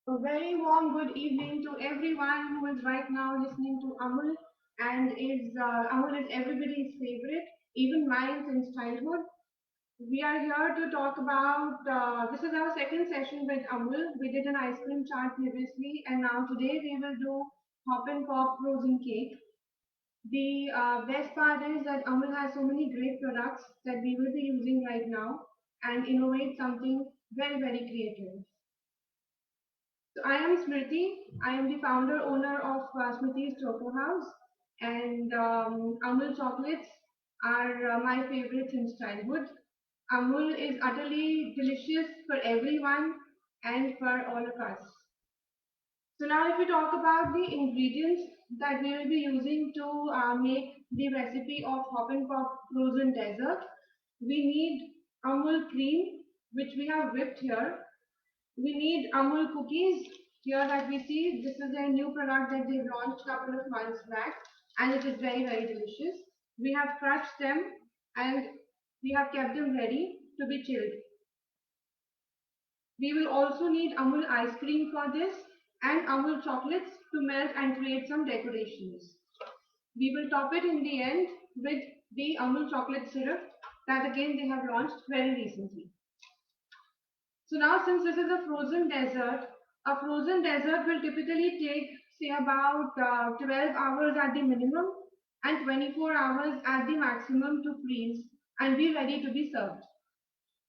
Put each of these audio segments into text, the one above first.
A very warm good evening to everyone who is right now listening to Amul, and is Amul is everybody's favorite, even mine since childhood. We are here to talk about. This is our second session with Amul. We did an ice cream chart previously, and now today we will do hop and pop frozen cake. The best part is that Amul has so many great products that we will be using right now and innovate something very creative. So I am Smriti. I am the founder owner of Smriti's Choco House, and Amul chocolates are my favorite since childhood. Amul is utterly delicious for everyone and for all of us. So now, if we talk about the ingredients that we will be using to make the recipe of Hop and Pop frozen dessert, we need Amul cream, which we have whipped here. We need Amul cookies. Here that we see, this is a new product that they've launched a couple of months back, and it is very delicious. We have crushed them and we have kept them ready to be chilled. We will also need Amul ice cream for this and Amul chocolates to melt and create some decorations. We will top it in the end with the Amul chocolate syrup that again they have launched very recently. So now, since this is a frozen dessert will typically take say about 12 hours at the minimum and 24 hours at the maximum to freeze and be ready to be served.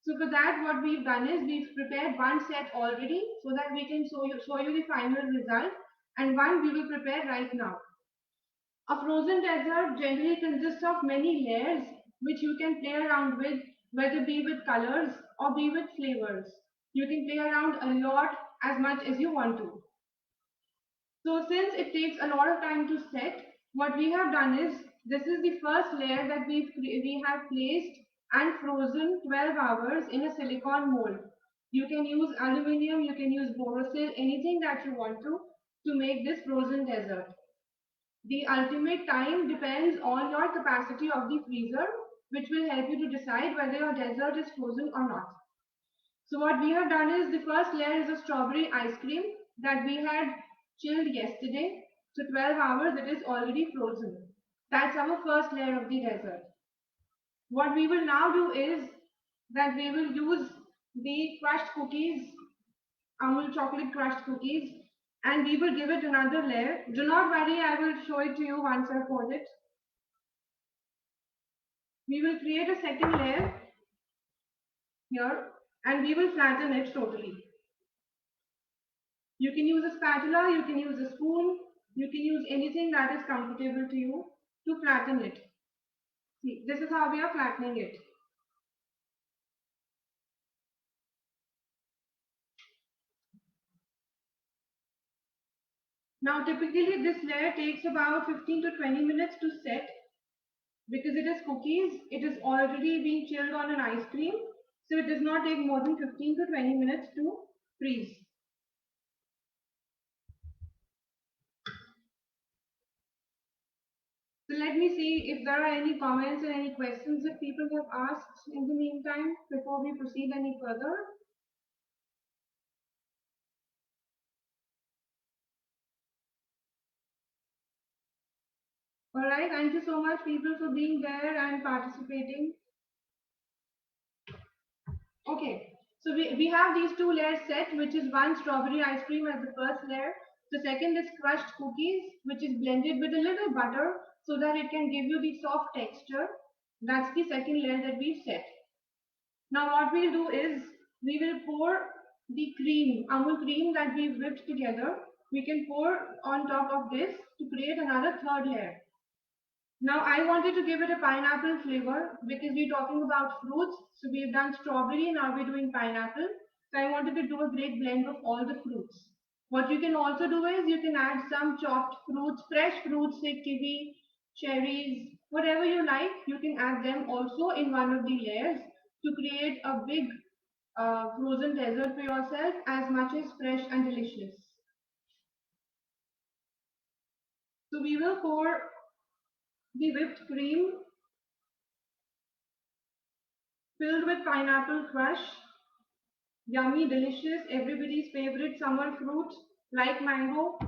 So for that, what we've done is we've prepared one set already so that we can show you the final result, and one we will prepare right now. A frozen dessert generally consists of many layers which you can play around with, whether be with colors or be with flavors. You can play around a lot as much as you want to. So since it takes a lot of time to set, what we have done is this is the first layer that we have placed and frozen 12 hours in a silicone mold. You can use aluminium, you can use Borosil, anything that you want to make this frozen dessert. The ultimate time depends on your capacity of the freezer, which will help you to decide whether your dessert is frozen or not. So what we have done is the first layer is a strawberry ice cream that we had chilled yesterday. So 12 hours it is already frozen. That's our first layer of the dessert. What we will now do is that we will use the crushed cookies, Amul chocolate crushed cookies, and we will give it another layer. Do not worry, I will show it to you once I pour it. We will create a second layer here and we will flatten it totally. You can use a spatula, you can use a spoon, you can use anything that is comfortable to you to flatten it. See, this is how we are flattening it. Now, typically this layer takes about 15 to 20 minutes to set because it is cookies, it is already being chilled on an ice cream, so it does not take more than 15 to 20 minutes to freeze. So let me see if there are any comments or any questions that people have asked in the meantime before we proceed any further. All right, thank you so much, people, for being there and participating. Okay, so we have these two layers set, which is one strawberry ice cream as the first layer. The second is crushed cookies, which is blended with a little butter so that it can give you the soft texture. That's the second layer that we've set. Now, what we'll do is we will pour the cream, Amul cream that we've whipped together. We can pour on top of this to create another third layer. Now I wanted to give it a pineapple flavor because we're talking about fruits. So we've done strawberry, now we're doing pineapple. So I wanted to do a great blend of all the fruits. What you can also do is you can add some chopped fruits, fresh fruits like kiwi, cherries, whatever you like. You can add them also in one of the layers to create a big frozen dessert for yourself as much as fresh and delicious. So we will pour the whipped cream filled with pineapple crush Yummy, delicious, everybody's favorite summer fruit like mango.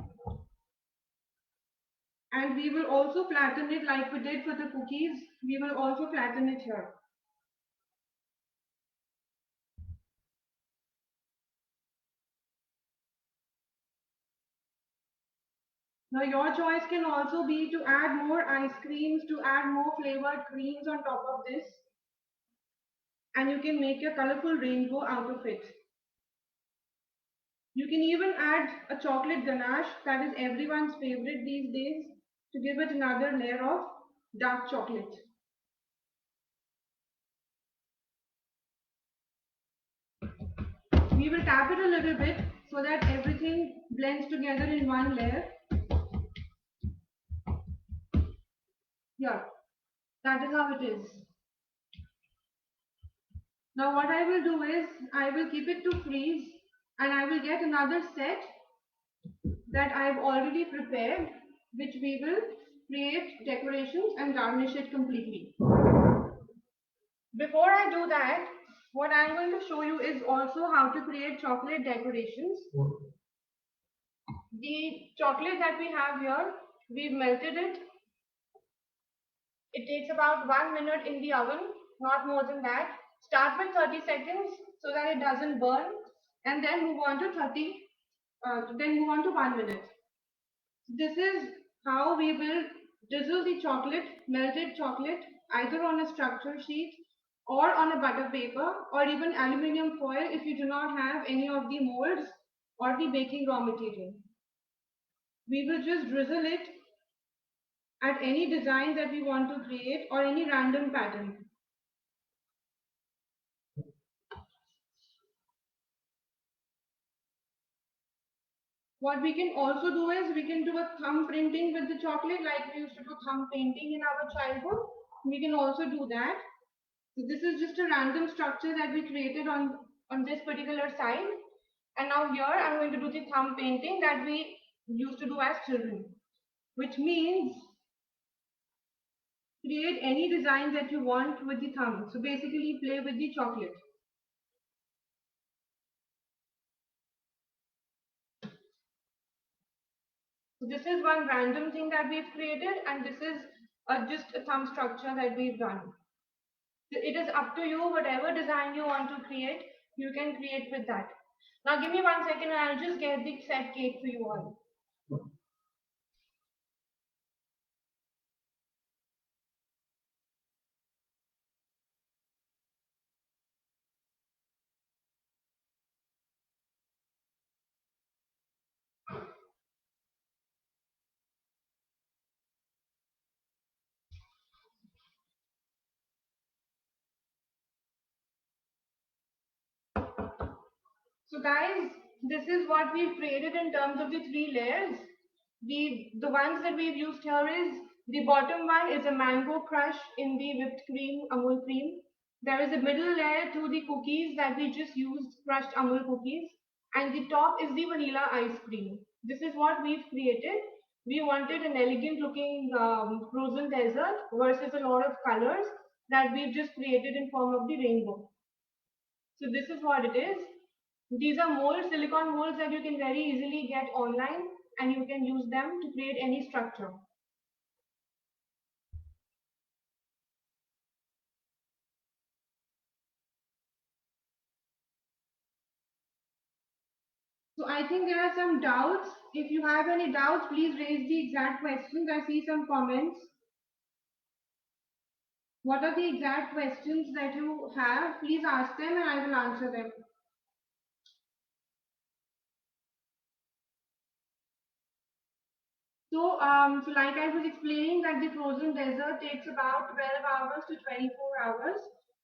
And we will also flatten it like we did for the cookies. We will also flatten it here. Now your choice can also be to add more ice creams, to add more flavored creams on top of this. And you can make a colorful rainbow out of it. You can even add a chocolate ganache that is everyone's favorite these days to give it another layer of dark chocolate. We will tap it a little bit so that everything blends together in one layer. Yeah, that is how it is. Now what I will do is I will keep it to freeze and I will get another set that I've already prepared, which we will create decorations and garnish it completely. Before I do that, what I'm going to show you is also how to create chocolate decorations. The chocolate that we have here, we've melted it. It takes about 1 minute in the oven, not more than that. Start with 30 seconds so that it doesn't burn, and then move on to 1 minute. This is how we will drizzle the chocolate, melted chocolate, either on a structure sheet or on a butter paper or even aluminium foil if you do not have any of the molds or the baking raw material. We will just drizzle it at any design that we want to create or any random pattern. What we can also do is we can do a thumb printing with the chocolate like we used to do thumb painting in our childhood. We can also do that. So this is just a random structure that we created on this particular side. And now here I'm going to do the thumb painting that we used to do as children, which means create any design that you want with the thumb. So basically play with the chocolate. So this is one random thing that we've created, and this is just a thumb structure that we've done. It is up to you, whatever design you want to create, you can create with that. Now give me 1 second and I'll just get the set cake for you all. So guys, this is what we've created in terms of the 3 layers. The ones that we've used here is, the bottom one is a mango crush in the whipped cream, Amul cream. There is a middle layer to the cookies that we just used, crushed Amul cookies. And the top is the vanilla ice cream. This is what we've created. We wanted an elegant looking frozen dessert versus a lot of colors that we've just created in form of the rainbow. So this is what it is. These are molds, silicone molds that you can very easily get online and you can use them to create any structure. So I think there are some doubts. If you have any doubts, please raise the exact questions. I see some comments. What are the exact questions that you have? Please ask them and I will answer them. So like I was explaining that the frozen dessert takes about 12 hours to 24 hours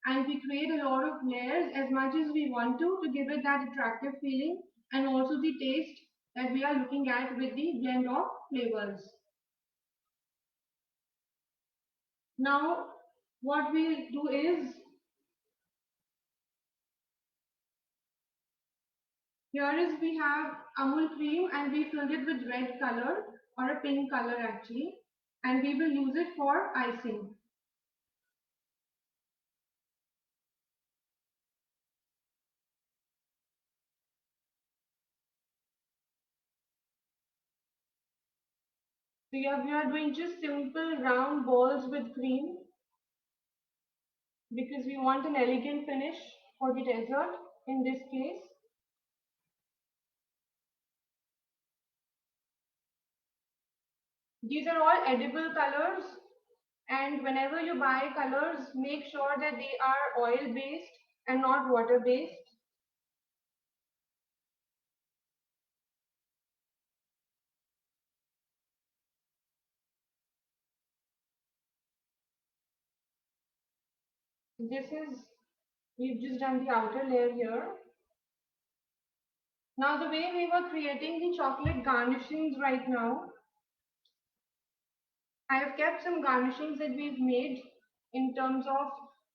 and we create a lot of layers as much as we want to give it that attractive feeling and also the taste that we are looking at with the blend of flavors. Now what we'll do is, here is we have Amul cream and we filled it with red color or a pink color actually, and we will use it for icing. we are doing just simple round balls with cream because we want an elegant finish for the dessert in this case. These are all edible colors, and whenever you buy colors, make sure that they are oil based and not water based. We've just done the outer layer here. Now the way we were creating the chocolate garnishings right now, I have kept some garnishings that we've made in terms of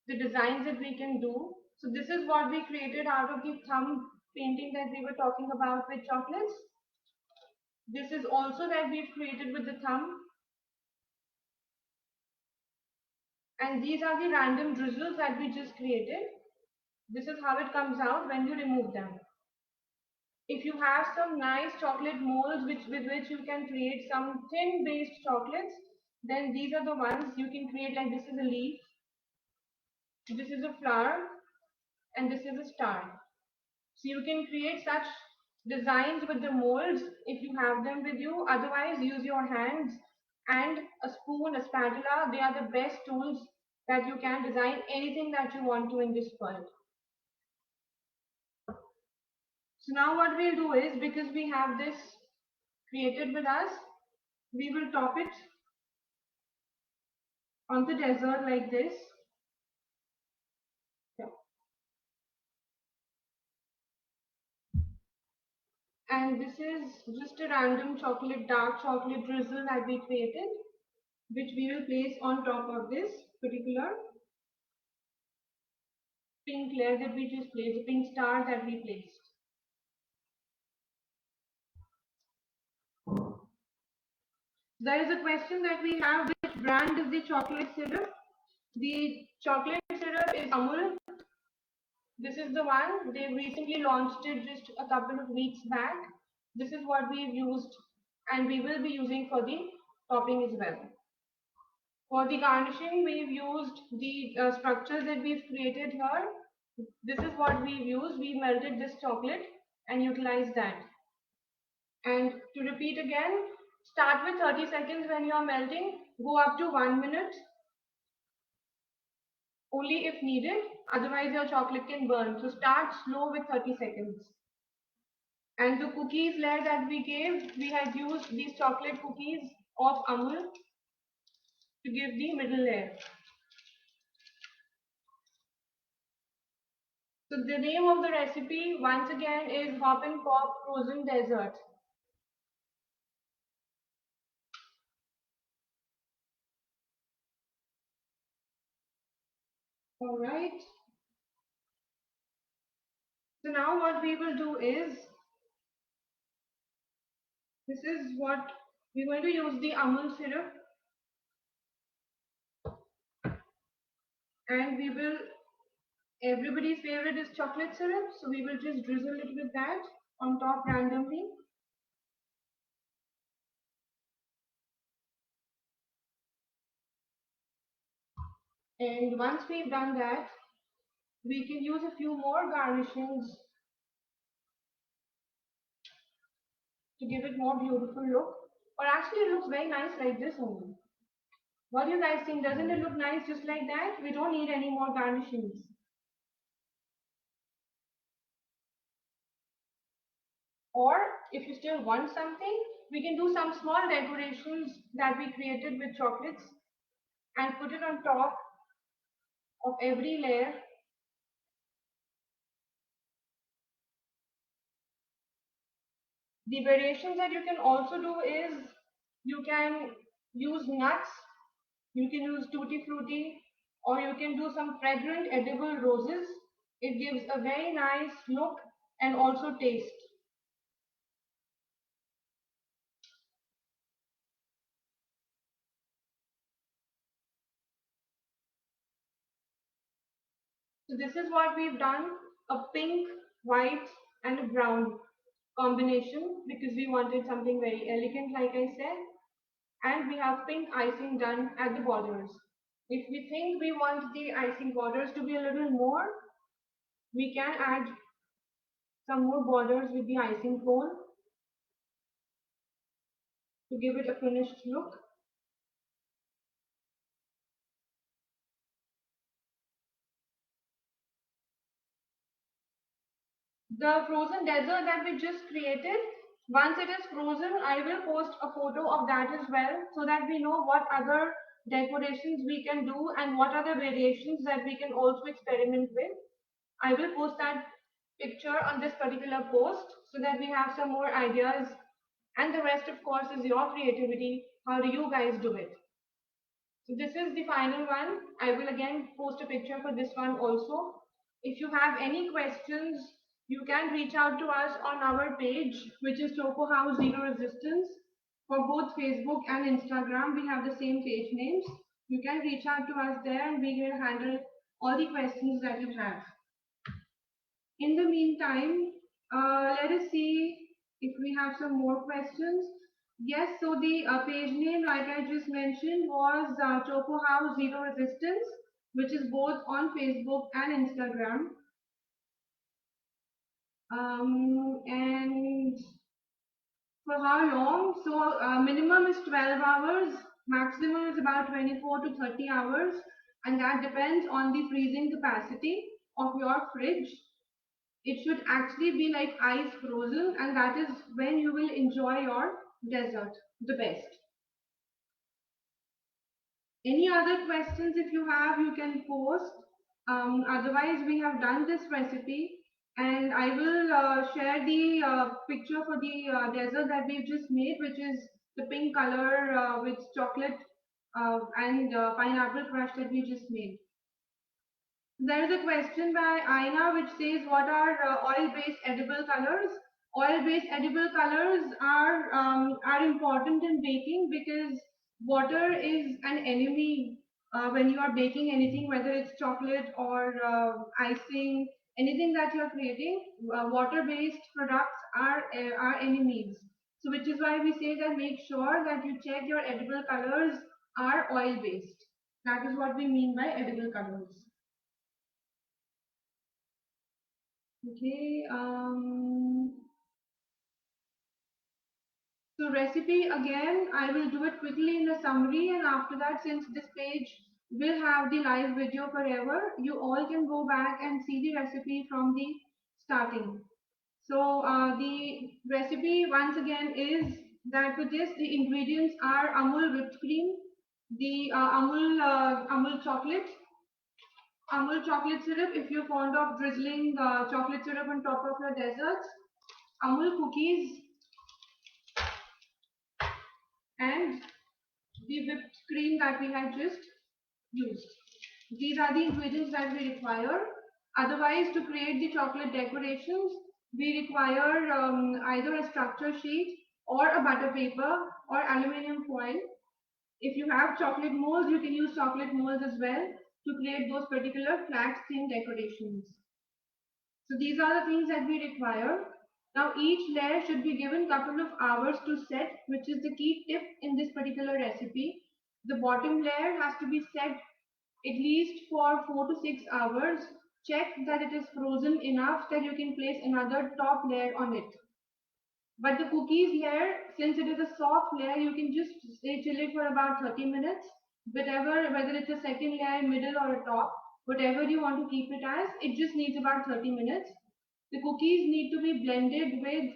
the designs that we can do. So this is what we created out of the thumb painting that we were talking about with chocolates. This is also that we've created with the thumb. And these are the random drizzles that we just created. This is how it comes out when you remove them. If you have some nice chocolate molds with which you can create some thin based chocolates, then these are the ones you can create. Like this is a leaf, this is a flower, and this is a star. So you can create such designs with the molds if you have them with you. Otherwise, use your hands and a spoon, a spatula. They are the best tools that you can design anything that you want to in this world. So now what we'll do is, because we have this created with us, we will top it on the dessert like this. And this is just a random chocolate, dark chocolate drizzle that we created, which we will place on top of this particular pink layer that we just placed, the pink star that we placed. There is a question that we have, which brand is the chocolate syrup? The chocolate syrup is Amul. This is the one. They recently launched it just a couple of weeks back. This is what we've used and we will be using for the topping as well. For the garnishing, we've used the structures that we've created here. This is what we've used. We melted this chocolate and utilized that. And to repeat again, start with 30 seconds when you are melting, go up to 1 minute only if needed, otherwise your chocolate can burn. So start slow with 30 seconds. And the cookies layer that we gave, we had used these chocolate cookies of Amul to give the middle layer. So the name of the recipe once again is Hop and Pop Frozen Dessert. All right. So now what we will do is, this is what we're going to use the Amul syrup, and we will, everybody's favorite is chocolate syrup, so we will just drizzle it with that on top randomly. And once we've done that, we can use a few more garnishings to give it more beautiful look. Or actually it looks very nice like this only. What do you guys think? Doesn't it look nice just like that? We don't need any more garnishings. Or if you still want something, we can do some small decorations that we created with chocolates and put it on top of every layer. The variations that you can also do is, you can use nuts, you can use tutti frutti, or you can do some fragrant edible roses. It gives a very nice look and also taste. So this is what we've done, a pink, white and a brown combination, because we wanted something very elegant, like I said. and we have pink icing done at the borders. If we think we want the icing borders to be a little more, we can add some more borders with the icing cone to give it a finished look. The frozen dessert that we just created, once it is frozen, I will post a photo of that as well so that we know what other decorations we can do and what other variations that we can also experiment with. I will post that picture on this particular post so that we have some more ideas, and the rest of course is your creativity. How do you guys do it? So this is the final one. I will again post a picture for this one also. If you have any questions, you can reach out to us on our page, which is Choco House Zero Resistance. For both Facebook and Instagram, we have the same page names. You can reach out to us there and we will handle all the questions that you have. In the meantime, let us see if we have some more questions. Yes, so the page name, like I just mentioned, was Choco House Zero Resistance, which is both on Facebook and Instagram. And for how long? So minimum is 12 hours, maximum is about 24 to 30 hours, and that depends on the freezing capacity of your fridge. It should actually be like ice frozen, and that is when you will enjoy your dessert the best. Any other questions if you have, you can post. Otherwise, we have done this recipe, and I will share the picture for the dessert that we've just made, which is the pink color with chocolate and pineapple crush that we just made. There is a question by Aina which says, what are oil-based edible colors? Oil-based edible colors are important in baking because water is an enemy when you are baking anything, whether it's chocolate or icing, anything that you're creating. Water-based products are enemies. So, which is why we say that make sure that you check your edible colors are oil-based. That is what we mean by edible colors. Okay. So recipe again, I will do it quickly in a summary, and after that, since this page will have the live video forever, you all can go back and see the recipe from the starting. So the recipe once again is that for this the ingredients are Amul whipped cream, the Amul chocolate, Amul chocolate syrup if you're fond of drizzling chocolate syrup on top of your desserts, Amul cookies, and the whipped cream that we had just used. These are the ingredients that we require. Otherwise, to create the chocolate decorations, we require either a structure sheet or a butter paper or aluminium foil. If you have chocolate molds, you can use chocolate molds as well to create those particular flat thin decorations. So these are the things that we require. Now each layer should be given couple of hours to set, which is the key tip in this particular recipe. The bottom layer has to be set at least for 4 to 6 hours. Check that it is frozen enough that you can place another top layer on it. But the cookies layer, since it is a soft layer, you can just stay chill it for about 30 minutes. Whether it's a second layer, middle or a top, whatever you want to keep it as, it just needs about 30 minutes. The cookies need to be blended with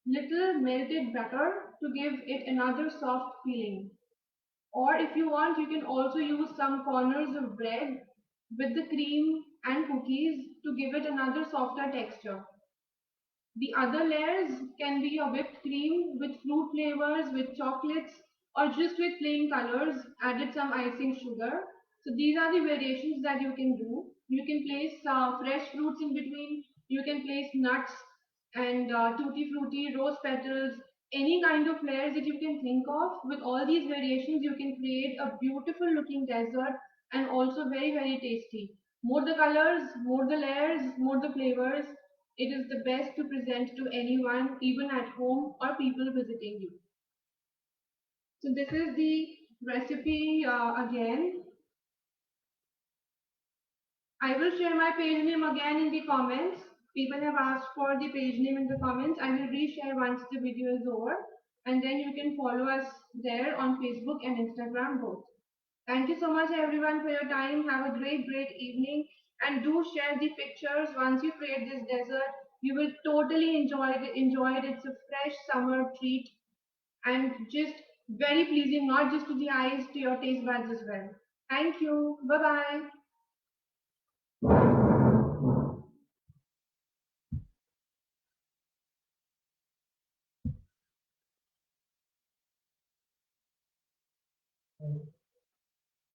little melted butter to give it another soft feeling. Or if you want, you can also use some corners of bread with the cream and cookies to give it another softer texture. The other layers can be a whipped cream with fruit flavors, with chocolates, or just with plain colors, added some icing sugar. So these are the variations that you can do. You can place fresh fruits in between. You can place nuts and tutti frutti, rose petals, any kind of layers that you can think of. With all these variations, you can create a beautiful looking dessert and also very, very tasty. More the colors, more the layers, more the flavors, it is the best to present to anyone, even at home or people visiting you. So this is the recipe again. I will share my page name again in the comments. People have asked for the page name in the comments. I will reshare once the video is over, and then you can follow us there on Facebook and Instagram both. Thank you so much everyone for your time. Have a great evening, and do share the pictures once you create this dessert. You will totally enjoy it. It's a fresh summer treat and just very pleasing, not just to the eyes, to your taste buds as well. Thank you. Bye bye.